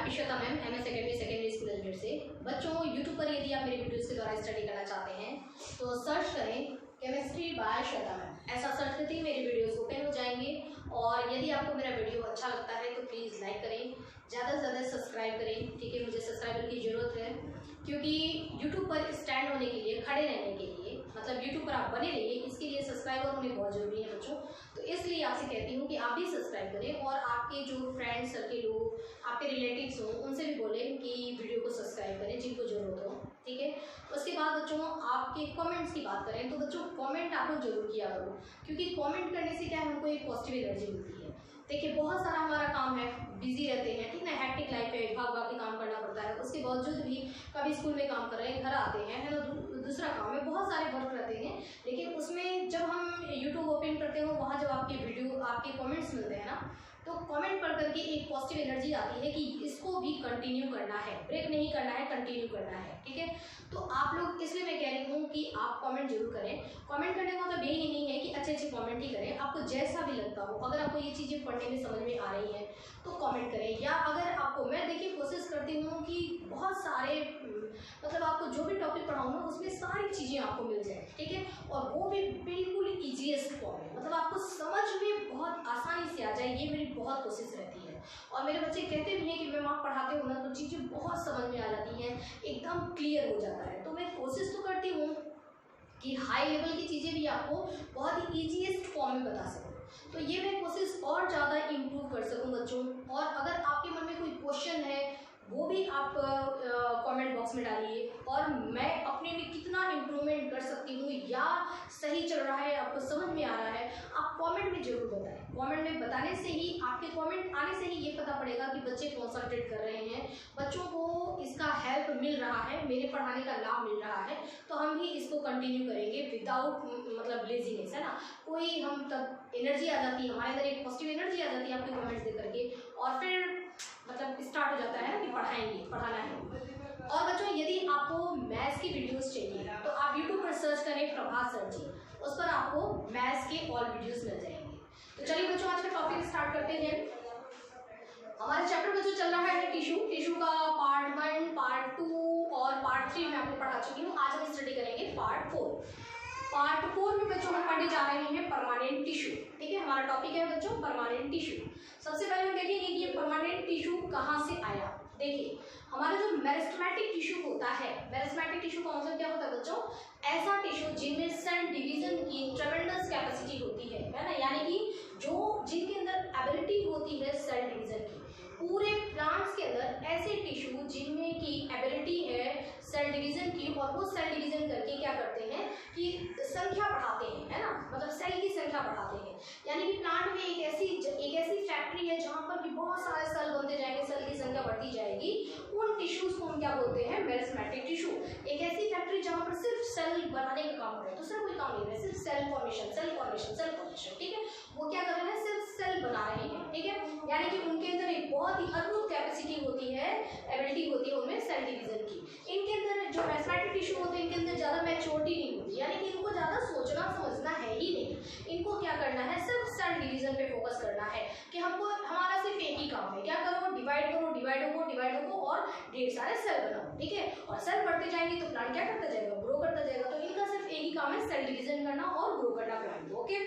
Shweta ma'am, MS academy secondary school Ajmer से। बच्चों, YouTube पर यदि आप मेरे वीडियोस के द्वारा स्टडी करना चाहते हैं तो सर्च करें केमिस्ट्री बाय श्वेता मैम। ऐसा सर्च करते ही मेरे वीडियोस ओपन हो जाएंगे। और यदि आपको मेरा वीडियो अच्छा लगता है तो प्लीज़ लाइक करें, ज़्यादा से ज़्यादा सब्सक्राइब करें। ठीक है, मुझे सब्सक्राइबर की ज़रूरत है, क्योंकि यूट्यूब पर स्टैंड होने के लिए, खड़े रहने के लिए, मतलब यूट्यूब पर आप बने रहिए, इसके लिए सब्सक्राइबर होने बहुत ज़रूरी है बच्चों। तो इसलिए आपसे कहती हूँ कि आप भी सब्सक्राइब करें और आपके जो फ्रेंड्स सर्किल हो, आपके रिलेटिव्स हो, उनसे भी बोलें कि वीडियो को सब्सक्राइब करें जिनको ज़रूरत हो। ठीक है, उसके बाद बच्चों आपके कमेंट्स की बात करें तो बच्चों कमेंट आप लोग जरूर किया करो, क्योंकि कमेंट करने से क्या है, हमको एक पॉजिटिव एनर्जी मिलती है। देखिए, बहुत सारा हमारा काम है, बिजी रहते हैं, ठीक ना, हैक्टिक लाइफ है, भाग के काम करना पड़ता है। उसके बावजूद भी कभी स्कूल में काम कर रहे हैं, घर आते हैं, है ना, दूसरा काम है, बहुत सारे वर्क रहते हैं। लेकिन उसमें जब हम यूट्यूब ओपन करते हो, वहाँ जब आपके वीडियो, आपके कमेंट्स मिलते हैं ना, तो कमेंट पढ़ करके एक पॉजिटिव एनर्जी आती है कि इसको भी कंटिन्यू करना है, ब्रेक नहीं करना है, कंटिन्यू करना है। ठीक है, तो आप लोग, इसलिए मैं कह रही हूँ कि आप कमेंट जरूर करें। कमेंट करने का मतलब यही नहीं है कि अच्छे अच्छे कमेंट ही करें, आपको जैसा भी लगता हो। अगर आपको ये चीज़ें पढ़ने में समझ में आ रही हैं तो कमेंट करें, या अगर आपको, मैं देखिए कोशिश करती हूँ कि बहुत सारे, मतलब आपको जो भी टॉपिक पढ़ाऊँ ना उसमें सारी चीज़ें आपको मिल जाए। ठीक है, और वो भी बिल्कुल ईजीएस्ट फॉर्म में, मतलब आपको समझ में बहुत आसानी से आ जाए, ये मेरी बहुत कोशिश रहती है। और मेरे बच्चे कहते भी हैं कि मैम आप पढ़ाते हो ना तो चीज़ें बहुत समझ में आ जाती हैं, एकदम क्लियर हो जाता है। तो मैं कोशिश तो करती हूँ कि हाई लेवल की चीज़ें भी आपको बहुत ही ईजीएस्ट फॉर्म में बता सकूँ। तो ये मैं कोशिश और ज़्यादा इम्प्रूव कर सकूँ बच्चों। और अगर आपके मन में कोई क्वेश्चन है वो भी आप कमेंट बॉक्स में डालिए, और मैं अपने में कितना इम्प्रूवमेंट कर सकती हूँ या सही चल रहा है, आपको समझ में आ रहा है, आप कमेंट में ज़रूर बताएं। कमेंट में बताने से ही, आपके कमेंट आने से ही ये पता पड़ेगा कि बच्चे कॉन्संट्रेट कर रहे हैं, बच्चों को इसका हेल्प मिल रहा है, मेरे पढ़ाने का लाभ मिल रहा है, तो हम ही इसको कंटिन्यू करेंगे विदाउट मतलब लेजीनेस, है ना। कोई हम तब एनर्जी आ जाती है, हमारे अंदर एक पॉजिटिव एनर्जी आ जाती है आपके कमेंट्स देख करके, और फिर मतलब स्टार्ट हो जाता है ना कि पढ़ाना है। और बच्चों, यदि आपको मैथ्स की वीडियोस चाहिए तो आप यूट्यूब पर सर्च करें प्रभात सर जी, उस पर आपको मैथ्स के ऑल वीडियोस मिल जाएंगे। तो चलिए बच्चों, आज का टॉपिक स्टार्ट करते हैं। हमारे चैप्टर में जो चल रहा है टिश्यू का पार्ट 1, पार्ट 2 और पार्ट 3 मैं आपको पढ़ा चुकी हूँ। आज हम स्टडी करेंगे पार्ट 4। पार्ट 4 में बच्चों हम पढ़ने जा रहे हैं परमानेंट टिश्यू। ठीक है, हमारा टॉपिक है बच्चों परमानेंट टिश्यू। सबसे पहले हम देखेंगे कि ये परमानेंट टिश्यू कहाँ से आया। देखिए, हमारा जो मेरिस्टेमेटिक टिश्यू होता है, मेरिस्टेमेटिक टिश्यू का मतलब क्या होता है बच्चों, ऐसा टिश्यू जिनमें सेल डिवीजन की ट्रेमेंडस कैपेसिटी होती है ना, यानी कि जो जिनके अंदर एबिलिटी होती है सेल डिवीजन की। पूरे प्लांट्स के अंदर ऐसे टिश्यू जिनमें की एबिलिटी है सेल डिवीजन की, और वो सेल डिवीजन करके क्या करते हैं कि संख्या बढ़ाते हैं, है ना, मतलब सेल की संख्या बढ़ाते हैं। यानी कि प्लांट में एक ऐसी फैक्ट्री है जहाँ पर कि बहुत सारे सेल बनते जाएंगे, सेल की संख्या बढ़ती जाएगी। उन टिश्यूज को हम क्या बोलते हैं, मेरिस्टेमेटिक टिश्यू। एक ऐसी फैक्ट्री जहाँ पर सिर्फ सेल बनाने का काम हो रहा है, दूसरा कोई काम नहीं है, सिर्फ सेल फॉर्मेशन। ठीक है, वो क्या कर रहे हैं, सिर्फ सेल बना रहे हैं। ठीक है, यानी कि उनके अंदर एक बहुत ही अद्भुत कैपेसिटी होती है, एबिलिटी होती है उनमें सेल डिवीजन की। इनके अंदर जो मेरिस्टेमेटिक टिश्यू होते हैं, इनके अंदर ज़्यादा मैच्योरिटी नहीं होती, यानी कि इनको ज़्यादा सोचना समझना है ही नहीं। इनको क्या करना है, सिर्फ सेल डिवीजन पे फोकस करना है कि हमको, हमारा सिर्फ एक ही काम है, क्या करो, डिवाइड करो और ढेर सारे सेल बनाओ। ठीक है, और सेल बढ़ते जाएंगे तो प्लांट क्या करता जाएगा, ग्रो करता जाएगा। तो इनका सिर्फ एक ही काम है, सेल डिवीजन करना और ग्रो करना प्लांट को। ओके,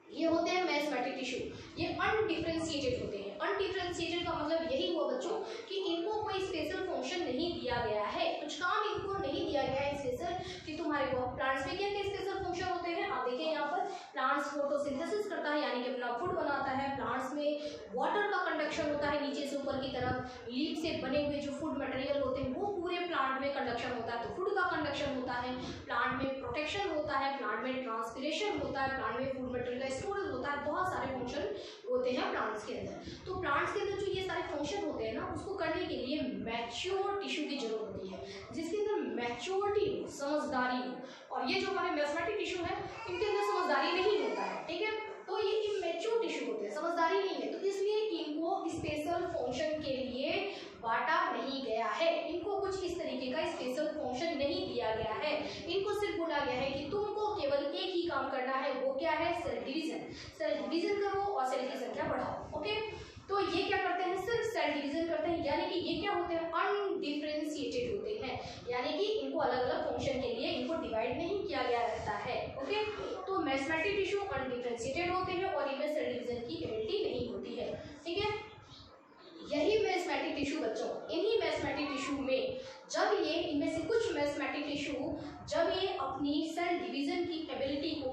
ये होते हैं मेरिस्टेमेटिक टिश्यू। ये अनडिफरेंशिएटेड होते हैं। अनडिफरेंशिएटेड का मतलब यही हुआ बच्चों कि इनको कोई स्पेशल फंक्शन नहीं दिया गया है, कुछ काम इनको नहीं दिया गया है स्पेशल कि तुम्हारे को। प्लांट्स में क्या क्या स्पेशल फंक्शन होते हैं, आप देखिए यहाँ पर, प्लांट्स फोटोसिंथेसिस करता है, यानी कि अपना फूड बनाता है। प्लांट्स में वाटर का कंडक्शन होता है नीचे से ऊपर की तरफ। लीफ से बने हुए जो फूड मटेरियल होते हैं वो पूरे प्लांट में कंडक्शन होता है, तो फूड का कंडक्शन होता है। प्लांट में प्रोटेक्शन होता है, प्लांट में ट्रांसपिरेशन होता है, प्लांट में फूड मटेरियल का स्टोरेज होता है, बहुत सारे फंक्शन होते हैं प्लांट्स के अंदर। तो प्लांट्स के अंदर जो ये सारे फंक्शन होते हैं ना, उसको करने के लिए मैच्योर टिश्यू की जरूरत होती है, जिसके अंदर मैच्योरिटी हो, समझदारी हो। और ये जो हमारे मेरिस्टेमेटिक टिश्यू है, इनके अंदर समझदारी नहीं होता है। ठीक है, तो ये इमैच्योर टिश्यू होते हैं, समझदारी नहीं है, तो इसलिए इनको स्पेशल फंक्शन के लिए बांटा नहीं गया है। इनको कुछ इस तरीके का स्पेशल फंक्शन नहीं दिया गया है। इनको सिर्फ बोला गया है कि तुमको केवल एक ही काम करना है, वो क्या है, सेल डिवीजन। सेल डिवीजन करो और सेल की संख्या बढ़ाओ। ओके, तो ये क्या करते हैं, सिर्फ सेल डिवीजन करते हैं, यानी कि ये क्या होते हैं, अनडिफरेंशिएटेड होते हैं, यानी कि इनको अलग अलग फंक्शन के लिए इनको डिवाइड नहीं किया गया रहता है। ओके, तो मेसेमेटिक टिश्यू अनडिफरेंशिएटेड होते हैं और इनमें सेल डिवीजन की एबिलिटी नहीं होती है। ठीक है, यही मेसेमेटिक टिश्यू बच्चों, इन्हीं मेसेमेटिक टिश्यू में जब ये इनमें से कुछ मेसेमेटिक टिश्यू जब ये अपनी सेल डिवीजन की एबिलिटी को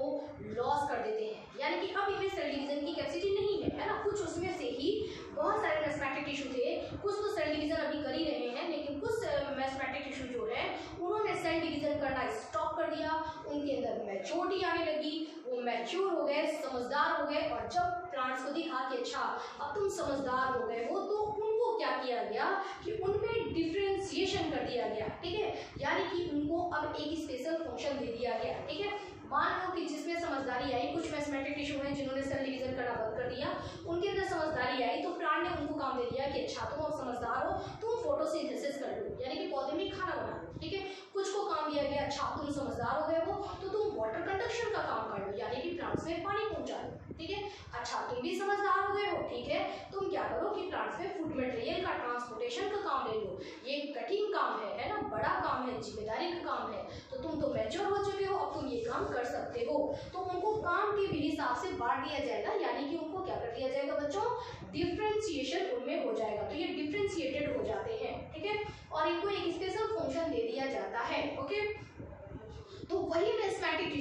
लॉस कर देते हैं, यानी कि अब इनमें सेल डिवीजन की कैपेसिटी नहीं है ना, कुछ उसमें से ही बहुत सारे मेसेमेटिक टिश्यू थे, कुछ तो सेल डिवीजन अभी कर ही रहे हैं, लेकिन कुछ मेसेमेटिक टिश्यू जो है उन्होंने सेल डिवीजन करना स्टॉप कर दिया, उनके अंदर मैच्योरिटी आने लगी, वो मैच्योर हो गए, समझदार हो गए, और जब प्लांट्स को दिखा कि अच्छा अब तुम समझदार हो गए हो, तो उनको क्या किया गया कि उनमें डिफरेंशिएशन कर दिया गया। ठीक है, यानी कि उनको अब एक स्पेशल फंक्शन दे दिया गया। ठीक है, मान लो कि जिसमें समझदारी आई, कुछ मेसेमेटिक टिश्यू हैं जिन्होंने सेल डिवीजन करना बंद कर दिया, उनके अंदर समझदारी आई, तो प्लांट ने उनको काम दे दिया कि अच्छा तुम अब समझदार हो, तुम फोटोसिंथेसिस कर लो, यानी कि पौधे में खाना बना लो। ठीक है, कुछ को काम दिया गया अच्छा तुम समझदार हो गए हो तो तुम वाटर कंडक्शन का काम कर लो, यानी कि प्लांट्स में पानी पहुंचा लो। ठीक है, अच्छा तुम भी समझदार हो गए हो, ठीक है, तुम क्या करो कि प्लांट्स में फूड मटेरियल का ट्रांसपोर्टेशन का काम ले लो, ये कठिन काम है ना, बड़ा काम है, जिम्मेदारी का काम है, तो तुम तो मैच्योर हो चुके हो, अब तुम ये काम कर सकते हो, तो उनको काम के भी हिसाब से बांट दिया जाएगा, यानी कि उनको क्या कर दिया जाएगा बच्चों, डिफरेंशिएशन उनमें हो जाएगा, तो ये डिफरेंशिएटेड हो जाते हैं। ठीक है, और इनको एक स्पेशल फंक्शन दे दिया जाता है। ओके, तो वही मेसेमेटिक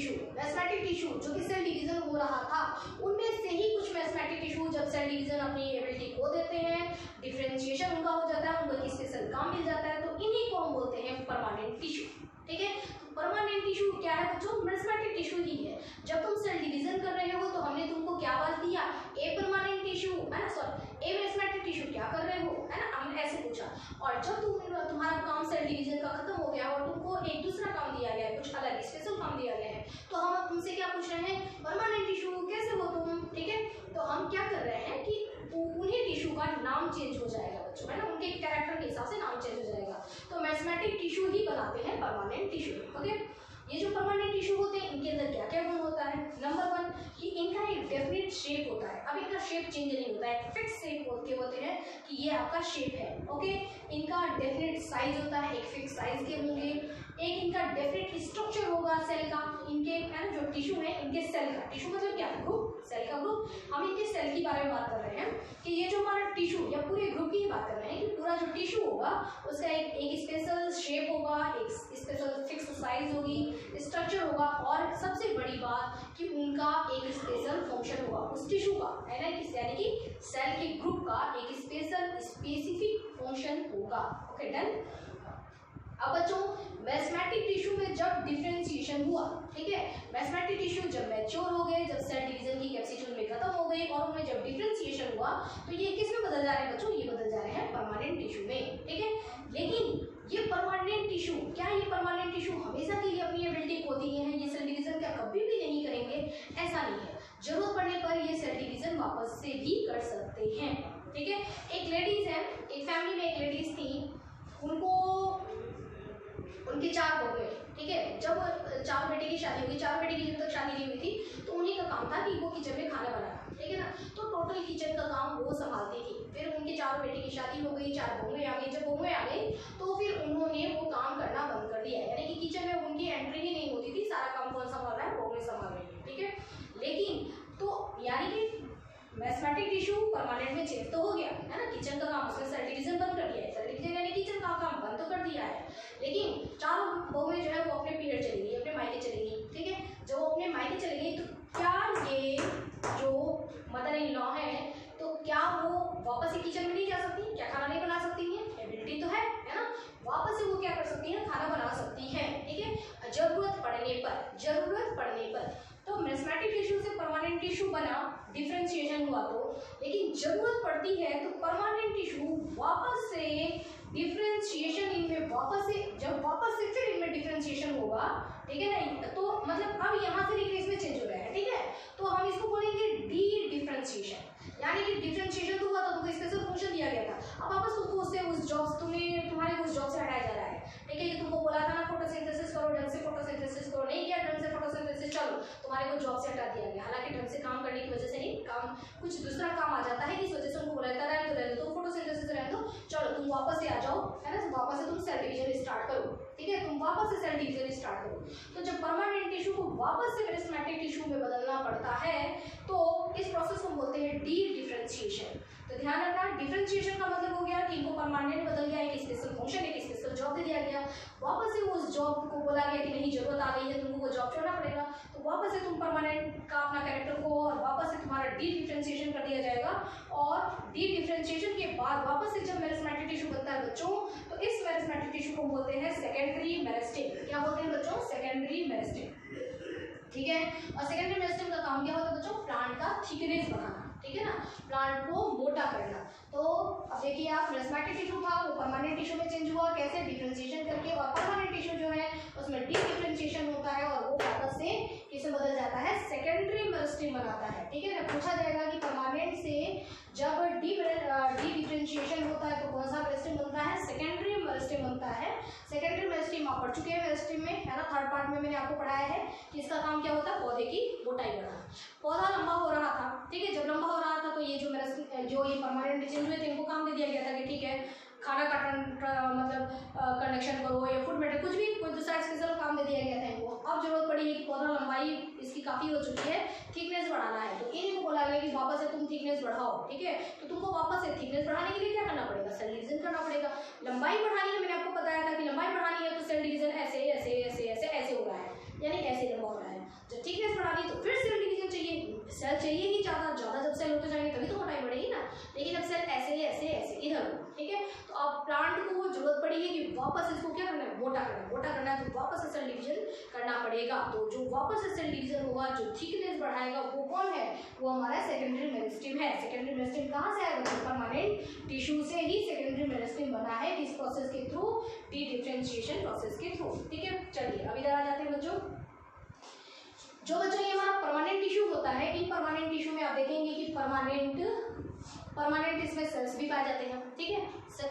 टिश्यू जो कि सेल डिवीजन हो रहा था, उनमें से ही कुछ मेसेमेटिक टिश्यू जब सेल डिवीजन अपनी एबिलिटी खो देते हैं, डिफरेंशिएशन उनका हो जाता है, उनको एक स्पेशल काम मिल जाता है, तो इन्हीं को हम बोलते हैं परमानेंट टिश्यू। ठीक है, तो परमानेंट टिश्यू क्या है बच्चों, मेसेमेटिक टिश्यू ही है। जब तुम सेल डिवीजन कर रहे हो तो हमने तुमको क्या बात दिया, ए परमानेंट टिश्यू है ना, सॉरी ए मेसेमेटिक टिश्यू क्या कर रहे हो, है ना, हमने ऐसे पूछा, और जब तुम्हारा काम सेल डिवीजन का खत्म हो गया और तुमको एक दूसरा काम दिया गया है, कुछ अलग स्पेशल काम दिया गया है, तो हम अब तुमसे क्या पूछ रहे हैं, परमानेंट टिश्यू कैसे हो तुम। ठीक है, तो हम क्या कर रहे हैं कि उन्हीं टिश्यू का नाम चेंज हो जाएगा बच्चों, है ना, उनके कैरेक्टर के हिसाब से नाम चेंज हो जाएगा, तो मेसेमेटिक टिश्यू ही बनाते हैं परमानेंट टिश्यू। ओके, ये जो परमानेंट टिश्यू होते हैं इनके अंदर क्या क्या गुण होता है, नंबर 1 कि इनका एक डेफिनेट शेप होता है, अब इनका शेप चेंज नहीं होता है, फिक्स शेप होते हैं कि ये आपका शेप है। ओके, इनका डेफिनेट साइज होता है, एक फिक्स साइज के होंगे, एक इनका डेफिनेट स्ट्रक्चर होगा सेल का, इनके है ना जो टिश्यू है इनके सेल का, टिश्यू मतलब क्या, ग्रुप, सेल का ग्रुप, हम इनके सेल की बारे में बात कर रहे हैं कि ये जो हमारा टिश्यू या पूरे ग्रुप की बात कर रहे हैं कि पूरा जो टिश्यू होगा उसका एक स्पेशल शेप होगा, एक स्पेशल फिक्स साइज होगी, स्ट्रक्चर होगा, और सबसे बड़ी बात कि उनका एक स्पेशल फंक्शन होगा उस टिश्यू का, है ना, यानी कि सेल के ग्रुप का एक स्पेसिफिक फंक्शन होगा। Okay done. अब बच्चों मेसेमेटिक टिश्यू में जब डिफरेंशिएशन हुआ, ठीक है, मेसेमेटिक टिश्यू जब मैच्योर हो गए, जब सेल डिवीजन की कैपेसिटी उनमें खत्म हो गई और उनमें जब डिफरेंशिएशन हुआ, तो ये किस में बदल जा रहे हैं बच्चों, ये बदल जा रहे हैं परमानेंट टिश्यू में। ठीक है, लेकिन ये परमानेंट टिश्यू, क्या ये परमानेंट टिश्यू हमेशा के लिए अपनी एबिलिटी खो दिए हैं, ये सेल डिवीजन क्या कभी भी नहीं करेंगे, ऐसा नहीं है, जरूरत पड़ने पर ये सेल डिवीजन वापस से भी कर सकते हैं। ठीक है, एक लेडीज है, एक फैमिली में एक लेडीज थी, उनको उनके 4 बहू हैं। ठीक है, जब 4 बेटे की शादी हुई, 4 बेटे की जब तक शादी नहीं हुई थी तो उन्हीं का काम था कि वो किचन में खाना बनाना, ठीक है ना, तो टोटल किचन का काम वो संभालती थी। फिर उनके 4 बेटे की शादी हो गई, 4 बहुएं आ गई, जब बहुएं आ गई तो फिर उन्होंने वो काम करना बंद कर दिया, यानी कि किचन में उनकी एंट्री ही नहीं होती थी, सारा काम कौन संभाल रहा है, बहुएं संभाल रही है। ठीक है, लेकिन तो यानी कि मेसेमेटिक टिश्यू परमानेंट में चेंज तो हो गया है ना, किचन का काम उसने सेल डिवीजन बंद कर दिया है, सेल डिवीजन यानी किचन का काम बंद तो कर दिया है, लेकिन 4 बहुएं जो है वो अपने पीरियड चली गई, अपने मायके चली गई। ठीक है, जब वो अपने मायके चली गई तो क्या ये जो मदर इन लॉ है, तो क्या वो वापस से किचन में नहीं जा सकती, क्या खाना नहीं बना सकती हैं, एबिलिटी तो है ना, वापस से वो क्या कर सकती हैं, खाना बना सकती हैं। ठीक है, जरूरत पड़ने पर तो मेसेमेटिक टिश्यू से परमानेंट टिश्यू बना, डिफरेंशिएशन हुआ तो, लेकिन जरूरत पड़ती है तो परमानेंट टिश्यू वापस से डिफरेंशिएशन इनमें वापस से फिर इनमें डिफरेंशिएशन होगा। ठीक है ना, तो मतलब अब यहाँ से लेकर इसमें चेंज हो रहा है। ठीक है, तो हम इसको बोलेंगे डी डिफरेंशिएशन, यानी कि डिफरेंशिएशन तो हुआ था, तुमको स्पेशल फंक्शन दिया गया था, अब वापस तुमको उससे उस जॉब तुम्हारे उस जॉब से हटाया जा रहा है। ठीक है, कि तुमको बोला था ना फोटोसिंथेसिस करो, ढंग से फोटोसिंथेसिस करो, नहीं किया ढंग से फोटोसिंथेसिस, चलो तुम्हारे को जॉब से हटा दिया गया, हालांकि ढंग से काम करने की वजह से नहीं, काम, कुछ दूसरा काम आ जाता है, इस वजह से उनको बोला जाता है रहने दो, फोटोसिंथेसिस रहने दो, चलो तुम वापस से आ जाओ, है ना, वापस से तुम सेल डिवीजन स्टार्ट करो, ठीक है, तुम वापस से सेल डिवीजन स्टार्ट करो। तो जब परमानेंट टिश्यू को वापस से मेरिस्टेमेटिक टिश्यू में बदलना पड़ता है तो इस प्रोसेस को बोलते हैं डी डिफरेंशिएशन। तो ध्यान रखना, डिफरेंशिएशन का मतलब हो गया कि इनको परमानेंट बदल गया, एक स्पेशल फंक्शन, एक स्पेशल जॉब दे दिया गया, वापस से उस जॉब को बोला गया कि नहीं जरूरत आ गई है, तुमको वो जॉब छोड़ना पड़ेगा, तो वापस से तुम परमानेंट का अपना कैरेक्टर को और वापस से तुम्हारा डी डिफरेंशिएशन कर दिया जाएगा। और डी डिफरेंशिएशन के बाद वापस से जब मेरिस्टेमेटिक टिश्यू बनता है बच्चों, तो इस मेरिस्टेमेटिक टिश्यू को बोलते हैं सेकेंडरी मेरिस्टेम। क्या बोलते हैं बच्चों? सेकेंडरी मेरिस्टेम, ठीक है। और सेकेंडरी मेरिस्टेम का काम क्या होता है बच्चों? प्लांट का थिकनेस बढ़ाना, ठीक है ना, प्लांट को मोटा करना। तो अब देखिए आप, मेरिस्टेमेटिक टिश्यू था वो परमानेंट टिश्यू में चेंज हुआ, कैसे? डिफरेंशिएशन करके, और परमानेंट टिश्यू जो है उसमें डी डिफरेंशिएशन होता है और वो वापस से किसे बदल जाता है? सेकेंडरी मेरिस्टेम बनाता है, ठीक है ना। पूछा जाएगा कि परमानेंट से जब डी डिफरेंशिएशन होता है तो कौन सा मेरिस्टेम बनता है? सेकेंडरी मेरिस्टेम बनता है। सेकेंडरी मेरिस्टेम आप पढ़ चुके हैं मेरिस्टेम में, है ना, थर्ड पार्ट में मैंने आपको पढ़ाया है कि इसका काम क्या होता है? पौधे की मोटाई बढ़ाना। पौधा लंबा हो रहा था, ठीक है, जब लंबा हो रहा था तो ये जो ये परमानेंट चेंज हुए थे इनको काम दे दिया गया था कि ठीक है खाना का मतलब कंडक्शन करो या फूड मेटेरियल, कुछ भी कोई दूसरा स्पेशल काम दे दिया गया था इनको। अब जरूरत पड़ी है कि पौधा लंबाई इसकी काफ़ी हो चुकी है, थिकनेस बढ़ाना है, तो इनको बोला गया कि वापस से तुम थिकनेस बढ़ाओ, ठीक है। तो तुमको वापस से थिकनेस बढ़ाने के लिए क्या करना पड़ेगा? सेल डिवीजन करना पड़ेगा। लंबाई बढ़ानी है, मैंने आपको बताया था कि लंबाई बढ़ानी है तो सेल डिवीजन ऐसे ऐसे ऐसे ऐसे ऐसे हो रहा है, यानी ऐसे लंबा हो रहा है। जब थिकनेस बढ़ानी तो फिर सेल डिवीजन चाहिए, सेल चाहिए ही ज़्यादा जब सेल होते जाएंगे तभी तो मोटाई बढ़ेगी ना, लेकिन अब सेल ऐसे ऐसे ऐसे इधर हो, ठीक है। तो अब प्लांट को जरूरत पड़ी है कि वापस इसको क्या करना है? मोटा करना है, तो वापस से सेल डिवीजन करना पड़ेगा। तो जो वापस से सेल डिवीजन होगा, जो थिकनेस बढ़ाएगा वो कौन है? वो हमारा सेकेंडरी मेरिस्टेम है। सेकेंडरी मेरिस्टेम कहाँ से आएगा? परमानेंट टिश्यू से ही सेकेंडरी मेरिस्टेम बना है, किस प्रोसेस के थ्रू? डी डिफरेंशिएशन प्रोसेस के थ्रू, ठीक है। चलिए अब इधर आ जाते हैं बच्चों। जो बच्चों ये हमारा परमानेंट टिश्यू होता है, इन परमानेंट टिश्यू में आप देखेंगे कि परमानेंट इसमें सेल्स भी पाए जाते हैं, ठीक है,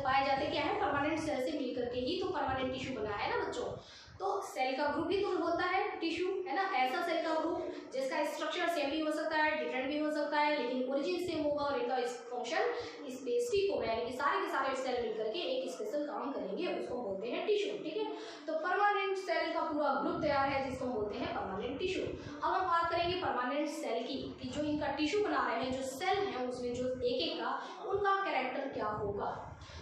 पाए जाते क्या है? परमानेंट सेल से मिलकर के ही तो परमानेंट टिश्यू बना है ना बच्चों। तो सेल का ग्रुप ही तो होता है टिश्यू, है ना, ऐसा सेल का ग्रुप जिसका स्ट्रक्चर सेम भी हो सकता है, डिफरेंट भी हो सकता है, लेकिन ओरिजिन सेम होगा और इनका फंक्शन स्पेसिफिक होगा, यानी कि सारे के सारे सेल मिलकर के एक स्पेशल काम करेंगे, उसको बोलते हैं टिश्यू, ठीक है। तो परमानेंट सेल का पूरा ग्रुप तैयार है जिसको बोलते हैं परमानेंट टिश्यू। अब हम बात करेंगे परमानेंट सेल की, कि जो इनका टिश्यू बना रहे हैं, जो सेल है उसमें जो एक का उनका कैरेक्टर क्या होगा।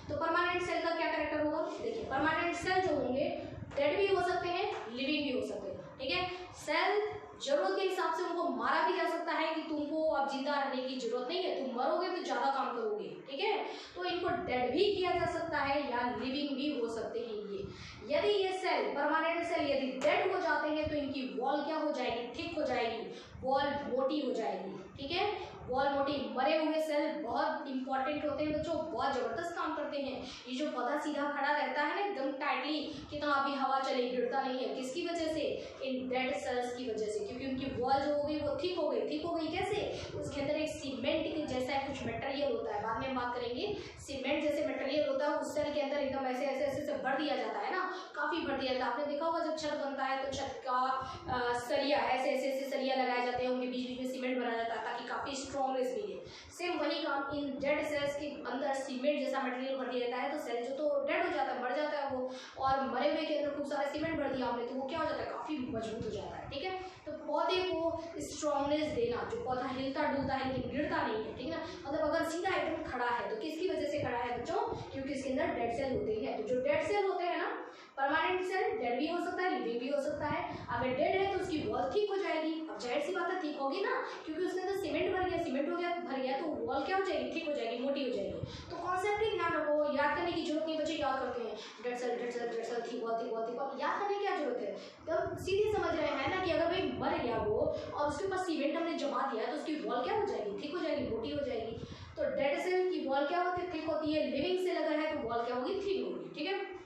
तो परमानेंट सेल का क्या कैरेक्टर होगा? देखिए, परमानेंट सेल जो होंगे डेड भी हो सकते हैं, लिविंग भी हो सकते हैं, ठीक है। सेल जरूरत के हिसाब से उनको मारा भी जा सकता है कि तुमको अब जिंदा रहने की जरूरत नहीं है, तुम मरोगे तो ज्यादा काम करोगे, ठीक है। तो इनको डेड भी किया जा सकता है या लिविंग भी हो सकते हैं ये। यदि ये सेल परमानेंट सेल यदि डेड हो जाते हैं तो इनकी वॉल क्या हो जाएगी? थिक हो जाएगी, वॉल मोटी हो जाएगी, ठीक है। वॉल मोटी। मरे हुए सेल बहुत इंपॉर्टेंट होते हैं बच्चों, बहुत जबरदस्त काम करते हैं। ये जो पौधा सीधा खड़ा रहता है ना एकदम टाइटली, कितना भी हवा चले गिरता नहीं है, किसकी वजह से? इन डेड सेल्स की वजह से, क्योंकि उनकी वॉल जो हो गई वो थिक हो गई। थिक हो गई कैसे? उसके अंदर एक सीमेंट के जैसा कुछ मटेरियल होता है, बाद में बात करेंगे। सीमेंट जैसे मटेरियल होता है उस सेल के अंदर एकदम ऐसे ऐसे ऐसे भर दिया जाता है ना, काफी भर दिया जाता है। आपने देखा होगा जब छत बनता है तो छत का सरिया ऐसे ऐसे ऐसे सरिया लगाए जाते हैं, उनके बीच बीच में सीमेंट भरा जाता है ताकि काफी स्ट्रॉन्गनेस मिले। सेम वही काम इन डेड सेल्स के अंदर सीमेंट जैसा मटेरियल भर दिया जाता है, तो सेल जो तो डेड हो जाता है, मर जाता है वो, और मरे हुए के अंदर खूब सारा सीमेंट भर दिया हमने, तो वो क्या हो जाता है? काफी मजबूत हो जाता है, ठीक है। तो पौधे को स्ट्रॉन्गनेस देना, जो पौधा हिलता डुलता है लेकिन गिरता नहीं है, ठीक है ना, मतलब अगर सीधा एकदम खड़ा है तो किसकी वजह से खड़ा है बच्चों? क्योंकि इसके अंदर डेड सेल होते हैं। तो जो डेड सेल होते हैं ना, परमानेंट सेल डेड भी हो सकता है, लिविंग भी हो सकता है। अगर डेड है तो उसकी वॉल थिक हो जाएगी, अब जाहिर सी बात है थिक होगी ना, क्योंकि उसके अंदर सीमेंट भर गया, सीमेंट हो गया भर गया, तो वॉल क्या हो जाएगी? थिक हो जाएगी, मोटी हो जाएगी। तो कॉन्सेप्ट ही ध्यान रखो, याद करने की जरूरत नहीं, बच्चे याद करते हैं dead cell dead cell dead cell, thick wall thick wall thick wall, याद करने की क्या जरूरत है? तब सीधे समझ रहे हैं ना कि अगर भाई मर गया वो और उसके पास सीमेंट हमने जमा दिया है तो उसकी वॉल क्या हो जाएगी? थिक हो जाएगी, मोटी हो जाएगी। तो डेड सेल की वॉल क्या होती है? थिक होती है। लिविंग सेल अगर है तो वॉल क्या होगी? थिक होगी, ठीक है।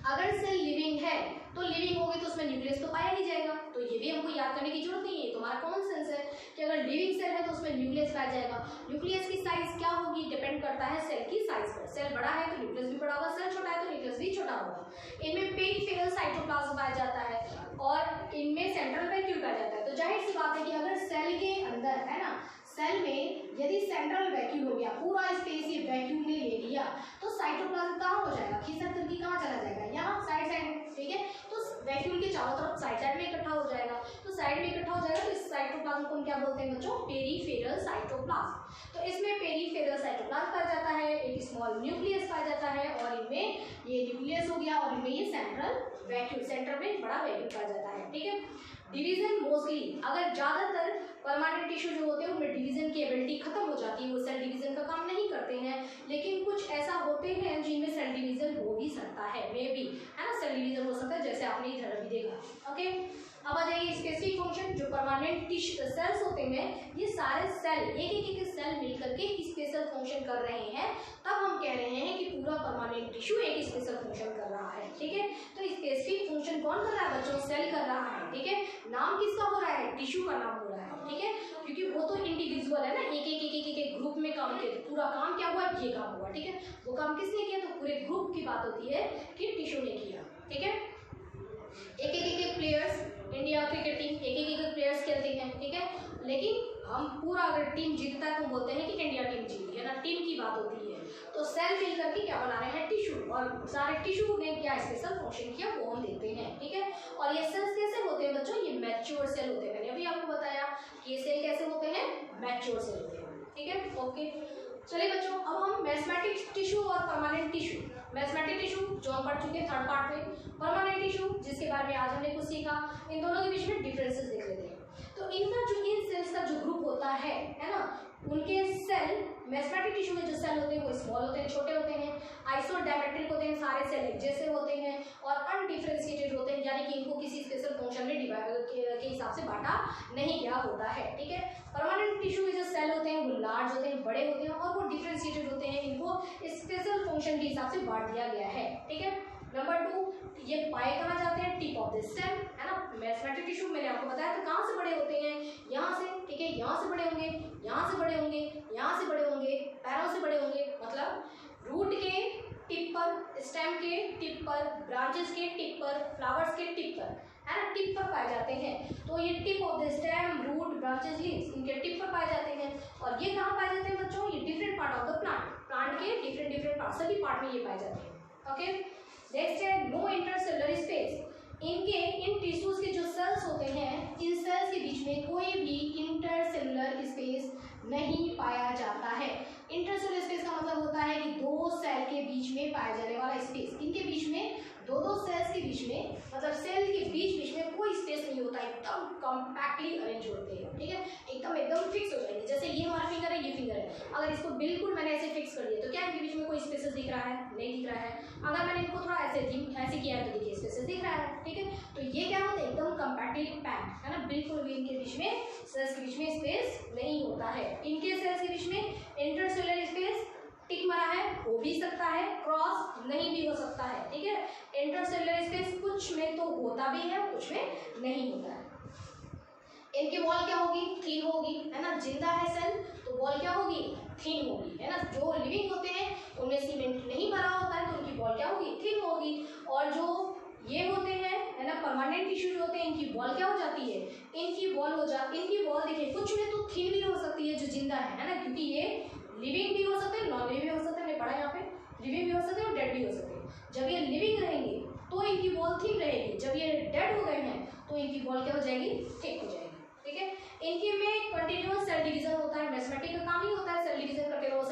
अगर सेल लिविंग है तो लिविंग होगी तो उसमें न्यूक्लियस तो पाया नहीं जाएगा, तो ये भी हमको याद करने की जरूरत नहीं है, तुम्हारा कॉमन सेंस है कि अगर लिविंग सेल है तो उसमें न्यूक्लियस पाया जाएगा। न्यूक्लियस की साइज क्या होगी? डिपेंड करता है सेल की साइज पर। सेल बड़ा है तो न्यूक्लियस भी बड़ा होगा, सेल छोटा है तो न्यूक्लियस भी छोटा होगा। इनमें पेरिफेरल साइटोप्लाज्म पाया जाता है और इनमें सेंट्रल वैक्यूल पाया जाता है। तो जाहिर सी बात है कि अगर सेल के अंदर है ना, सेल में यदि सेंट्रल वैक्यूल हो गया, पूरा स्पेस ये वैक्यूल ने ले लिया, तो साइटोप्लाज्म कहाँ हो जाएगा, खिसक करके कहाँ चला जाएगा, यहाँ साइड साइड, ठीक है। तो वैक्यूल के चारों तरफ साइड साइड में इकट्ठा हो जाएगा, तो साइड में इकट्ठा हो जाएगा, तो इस साइटोप्लाज्म को हम क्या बोलते हैं बच्चों, पेरीफेरल साइटोप्लाज्म। तो इसमें पेरीफेरल साइटोप्लाज्म पाया जाता है, एक स्मॉल न्यूक्लियस पाया जाता है, और इनमें ये न्यूक्लियस हो गया, और इनमें ये सेंट्रल वैक्यूल, सेंटर में बड़ा वैक्यूल पाया जाता है, ठीक है। डिवीजन मोस्टली, अगर ज्यादातर परमानेंट टिश्यू जो होते हैं उनमें डिवीजन की एबिलिटी खत्म हो जाती है, वो सेल डिवीजन का काम नहीं करते हैं, लेकिन कुछ ऐसा होते हैं जिनमें सेल डिवीजन हो भी सकता है, मे बी, है ना, सेल डिवीजन हो सकता है, जैसे आपने इधर अभी देखा। ओके, अब आ जाइए स्पेसिफिक फंक्शन। जो परमानेंट टिश्यू सेल्स होते हैं, ये सारे सेल एक सेल मिलकर के स्पेशल फंक्शन कर रहे हैं, तब हम कह रहे हैं कि पूरा परमानेंट टिश्यू एक स्पेशल फंक्शन कर रहा है, ठीक है। तो स्पेसिफिक फंक्शन कौन कर रहा है बच्चों, सेल कर रहा है, ठीक है। नाम किसका हो रहा है, टिश्यू का नाम हो रहा है, ठीक है, क्योंकि वो तो इंडिविजुअल है ना, एक ग्रुप में काम किया, तो पूरा काम क्या हुआ, ये काम हुआ, ठीक है। वो काम किसने किया, तो पूरे ग्रुप की बात होती है कि टिश्यू ने किया, ठीक है। एक प्लेयर्स, इंडिया क्रिकेट टीम एक प्लेयर्स खेलते हैं, ठीक है, लेकिन हम पूरा अगर टीम जीतता है तो बोलते हैं कि इंडिया टीम जीती है ना, टीम की बात होती है। तो सेल मिल करके क्या बना रहे हैं, टिश्यू, और सारे टिश्यू ने क्या स्पेशल फंक्शन किया वो हम देखते हैं, ठीक है। और ये सेल्स कैसे होते हैं बच्चों, ये मैच्योर सेल होते हैं, मैंने अभी आपको बताया कि ये सेल कैसे होते हैं, मैच्योर सेल होते हैं, ठीक है। ओके, चलिए बच्चों, अब हम मैस्मेटिक टिश्यू और परमानेंट टिश्यू, मैस्मेटिक टिश्यू जो हम पढ़ चुके हैं थर्ड पार्ट में, परमानेंट टिश्यू जिसके बारे में आज हमने कुछ सीखा, इन दोनों के बीच में डिफरेंसेस देख लेते हैं। तो इनका जो इन सेल्स का जो ग्रुप होता है ना, उनके सेल, मैस्मेटिक टिश्यू में जो सेल होते हैं वो स्मॉल होते हैं, छोटे होते हैं, आइसोडायमेट्रिक होते हैं, सारे सेल एक जैसे होते हैं, और अनडिफरेंशिएटेड होते हैं, यानी कि इनको किसी स्पेशल फंक्शन में डिवाइड के हिसाब से बांटा नहीं गया होता है, ठीक है। परमानेंट टिश्यू के जो सेल होते हैं वो लार्ज होते हैं, बड़े होते हैं, और वो डिफरेंशिएटेड होते हैं, इनको स्पेशल फंक्शन के हिसाब से बांट दिया गया है, ठीक है। नंबर 2, ये पाए कहाँ जाते हैं, टिप ऑफ द स्टेम, है ना। मैस्मेटिक टिश्यू मैंने आपको बताया तो कहाँ से बड़े होते हैं, यहाँ से, ठीक है, यहाँ से बड़े होंगे, यहाँ से बड़े होंगे, यहाँ से बड़े होंगे, पैरों से बड़े होंगे, मतलब रूट के टिप पर, स्टेम के टिप पर, ब्रांचेस के टिप पर, फ्लावर्स के टिप पर, है ना, टिप पर पाए जाते हैं। तो ये tip of the stem, root, branches, leaves, इनके टिप पर पाए जाते हैं। और ये कहाँ पाए जाते हैं बच्चों, ये different part of the plant के डिफरेंट पार्ट, सभी पार्ट में ये पाए जाते हैं, ओके। नेक्स्ट है नो इंटरसेलुलर स्पेस, इन टिश्यूज के जो सेल्स होते हैं, इन सेल्स के बीच में कोई भी इंटरसेलुलर स्पेस नहीं पाया जाता है। इंटरसेलुलर स्पेस का मतलब होता है कि दो सेल के बीच में पाया जाने वाला स्पेस, इनके बीच में दो सेल्स के बीच में, मतलब सेल के बीच में कोई स्पेस नहीं होता, एकदम कॉम्पैक्टली अरेंज होते हैं, ठीक है, एकदम फिक्स हो जाएंगे। जैसे ये हमारा फिंगर है, ये फिंगर है, अगर इसको बिल्कुल मैंने ऐसे फिक्स कर दिया तो क्या इनके बीच में कोई स्पेसेस दिख रहा है, नहीं दिख रहा है। अगर मैंने इनको थोड़ा ऐसे किया है तो देखिए स्पेसेस दिख रहा है, ठीक है। तो ये क्या होता है, एकदम कम्पैक्टली पैक्ड, है ना, बिल्कुल भी इनके बीच में, सेल्स के बीच में स्पेस नहीं होता है। इनके सेल्स के बीच में इंटरसेलुलर स्पेस टिक मारा है, हो भी सकता है, क्रॉस नहीं भी हो सकता है, ठीक है। इंटरसेलुलर स्पेस कुछ में तो होता भी है, कुछ में नहीं होता है। इनकी वॉल क्या होगी, थिन होगी, है ना, जिंदा है सेल तो वॉल क्या होगी, थिन होगी, है ना। जो लिविंग होते हैं उनमें सीमेंट नहीं भरा होता है तो उनकी वॉल क्या होगी, थिन होगी। और जो ये होते हैं, है ना, परमानेंट टिश्यू जो होते हैं, इनकी वॉल क्या हो जाती है, इनकी वॉल देखिए कुछ में तो थिन भी हो सकती है जो जिंदा है ना, क्योंकि ये लिविंग भी हो सकते हैं, नॉन लिविंग भी हो सकते हैं, मैंने पढ़ा यहाँ पे, लिविंग भी हो सकते हैं और डेड भी हो सकते हैं। जब ये लिविंग रहेंगे तो इनकी वॉल थिक रहेगी, जब ये डेड हो गए हैं तो इनकी वॉल क्या हो जाएगी, थिक हो जाएगी, ठीक है। इनके में कंटिन्यूअस सेल डिवीजन होता है, मैथमेटिक का काम ही होता है सेल डिवीजन करते रहो,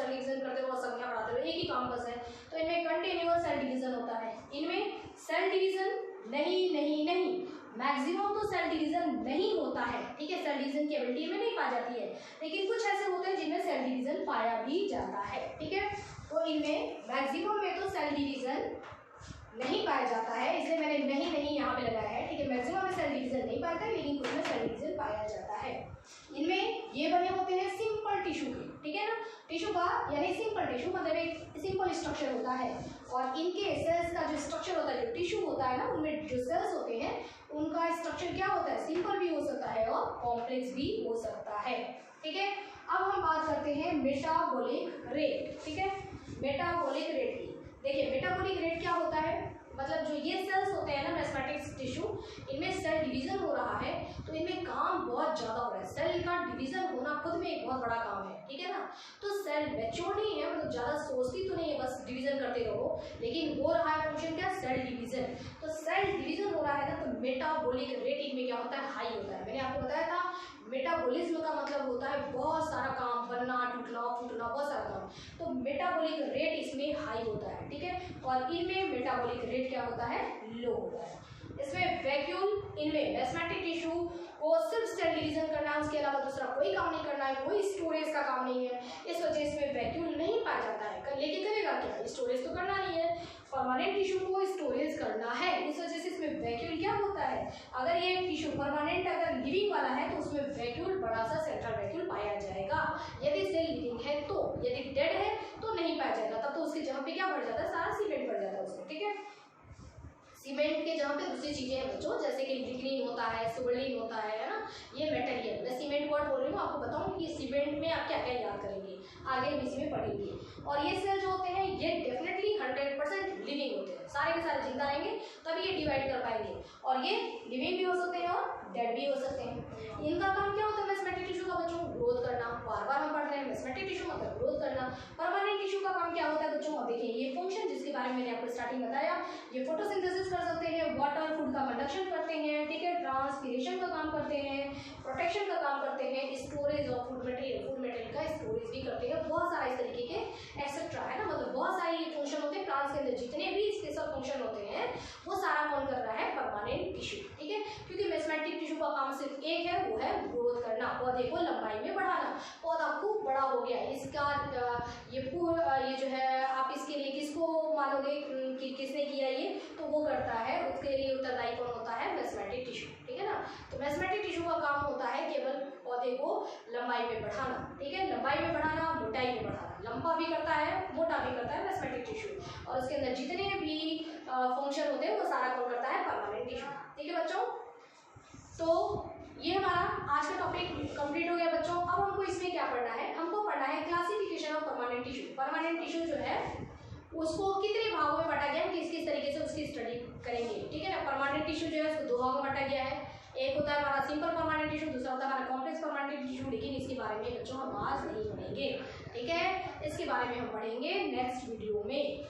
संख्या बढ़ाते रहो, एक ही काम बस है। तो इनमें कंटिन्यूअस सेल डिवीजन होता है। इनमें सेल डिवीजन नहीं, मैक्सिमम तो सेल डिवीजन नहीं होता है, ठीक है, सेल डिवीजन की एबिलिटी में नहीं पाई जाती है, लेकिन कुछ ऐसे होते हैं जिनमें सेल डिवीजन पाया भी जाता है, ठीक है। तो इनमें मैक्सिमम में तो सेल डिवीजन नहीं पाया जाता है, इसलिए मैंने नहीं यहाँ पे लगाया है, ठीक है। मैक्सिमम में सेल डिवीजन नहीं पाता है, लेकिन कुछ में सेल डिवीजन पाया जाता है। इनमें ये बने होते हैं सिंपल टिश्यू के, ठीक है ना, टिश्यू का यानी सिंपल टिश्यू मतलब एक सिंपल स्ट्रक्चर होता है। और इनके सेल्स का जो स्ट्रक्चर होता है, जो टिश्यू होता है ना, उनमें जो सेल्स होते हैं उनका स्ट्रक्चर क्या होता है, सिंपल भी हो सकता है और कॉम्प्लेक्स भी हो सकता है, ठीक है। अब हम बात करते हैं मेटाबॉलिक रेट, ठीक है, मेटाबॉलिक रेट की। देखिए मेटाबॉलिक रेट क्या होता है, मतलब जो ये सेल्स होते हैं ना मैस्मेटिक टिश्यू, इनमें सेल डिवीजन हो रहा है, तो इनमें काम बहुत ज़्यादा हो रहा है। सेल का डिवीजन होना खुद में एक बहुत बड़ा काम है, ठीक है ना। तो सेल मैच्योर नहीं है, मतलब ज़्यादा सोचती तो नहीं है, बस डिवीजन करते रहो, लेकिन हो रहा है फंक्शन क्या, सेल डिवीजन। तो सेल डिवीजन हो रहा है ना, तो मेटाबॉलिक रेट इनमें क्या होता है, हाई होता है। मैंने आपको बताया था मेटाबॉलिज्म का मतलब होता है बहुत सारा काम, बनना, टूटना, फूटना, बहुत सारा काम। तो मेटाबॉलिक रेट इसमें हाई होता है, ठीक है। और इनमें मेटाबॉलिक रेट क्या होता है, लो होता है। इसमें वैक्यूल, इनमें मैस्मेटिक टिश्यू को सिर्फ सेल डिवीजन करना है, उसके अलावा दूसरा कोई काम नहीं करना है, कोई स्टोरेज का काम नहीं है। इस वजह से इसमें वैक्यूल नहीं पाया जाता है, लेकिन करेगा क्या, स्टोरेज तो करना नहीं है। परमानेंट टिश्यू को स्टोरेज करना है, इस वजह से इसमें वैक्यूल क्या होता है, अगर ये टिश्यू परमानेंट अगर लिविंग वाला है तो उसमें वैक्यूल, बड़ा सा सेंट्रल वैक्यूल पाया जाएगा। यदि सेल लिविंग है तो, यदि डेड है तो नहीं पाया जाएगा, तब तो उसके जगह पे क्या बढ़ जाता है, सारा सीमेंट बढ़ जाता है उसमें, ठीक है। सीमेंट के जहाँ पे दूसरी चीजें हैं बच्चों, जैसे कि लिग्निन होता है, सुबरलिन होता है ना, ये मेटेरियल। मैं सीमेंट वर्ड बोल रही हूँ, आपको बताऊँ कि सीमेंट में आप क्या क्या याद करेंगे, आगे हम इसी में पढ़ेंगे। और ये सेल जो होते हैं ये डेफिनेटली 100% लिविंग होते हैं, सारे के सारे जिंदा रहेंगे तभी ये डिवाइड कर पाएंगे। और ये लिविंग भी हो सकते हैं और डेड भी हो सकते हैं। इनका काम क्या होता है मैस्मेटिक टिश्यू का बच्चों, ग्रोथ करना। बार बार हम पढ़ रहे हैं मैस्मेटिक टिश्यू मतलब ग्रोथ करना। परमानेंट टिश्यू का काम क्या होता है बच्चों, अब देखिए ये फंक्शन जिसके बारे में मैंने आपको स्टार्टिंग बताया, ये फोटोसिंथेसिस कर सकते हैं, वाटर फूड का कंडक्शन करते हैं, ठीक है, ट्रांसपीरेशन का काम करते हैं, प्रोटेक्शन का काम करते हैं, स्टोरेज ऑफ फूड मटेरियल का स्टोरेज भी करते हैं, बहुत सारा इस तरीके के एक्सेट्रा है ना, मतलब बहुत सारे ये फंक्शन होते हैं प्लांट्स के अंदर, जितने भी इसके सब फंक्शन होते हैं वो सारा कौन कर रहा है, परमानेंट टिश्यू, ठीक है। क्योंकि मैस्मेटिक टिश्यू का काम सिर्फ एक है, वो है ग्रोथ करना, पौधे को लंबाई में बढ़ाना। पौधा खूब बड़ा हो गया, इसका ये जो है, आप इसके लिए किसको मानोगे कि किसने किया ये, तो वो करता है, उसके लिए उत्तरदायी कौन होता है, मैस्मेटिक टिश्यू, ठीक है ना। तो मैस्मेटिक टिश्यू का काम होता है केवल पौधे को लंबाई में बढ़ाना, ठीक है, लंबाई में बढ़ाना, मोटाई में बढ़ाना, लंबा भी करता है, मोटा भी करता है मैस्मेटिक टिश्यू। और उसके अंदर जितने भी फंक्शन होते हैं वो सारा कौन करता है, परमानेंट टिश्यू, ठीक है बच्चों। तो ये हमारा आज का टॉपिक कंप्लीट हो गया बच्चों। अब हमको इसमें क्या पढ़ना है, हमको पढ़ना है classification of permanent tissue. Permanent tissue जो है उसको कितने भागों में बांटा गया है, किस किस तरीके से उसकी स्टडी करेंगे, ठीक है ना। परमानेंट टिश्यू जो है उसको दो भागों में बांटा गया है, एक होता है हमारा सिंपल परमानेंट टिश्यू, दूसरा होता है हमारा कॉम्प्लेक्स परमानेंट टिश्यू। लेकिन इसके बारे में बच्चों हम आज नहीं पढ़ेंगे, ठीक है, इसके बारे में हम पढ़ेंगे नेक्स्ट वीडियो में।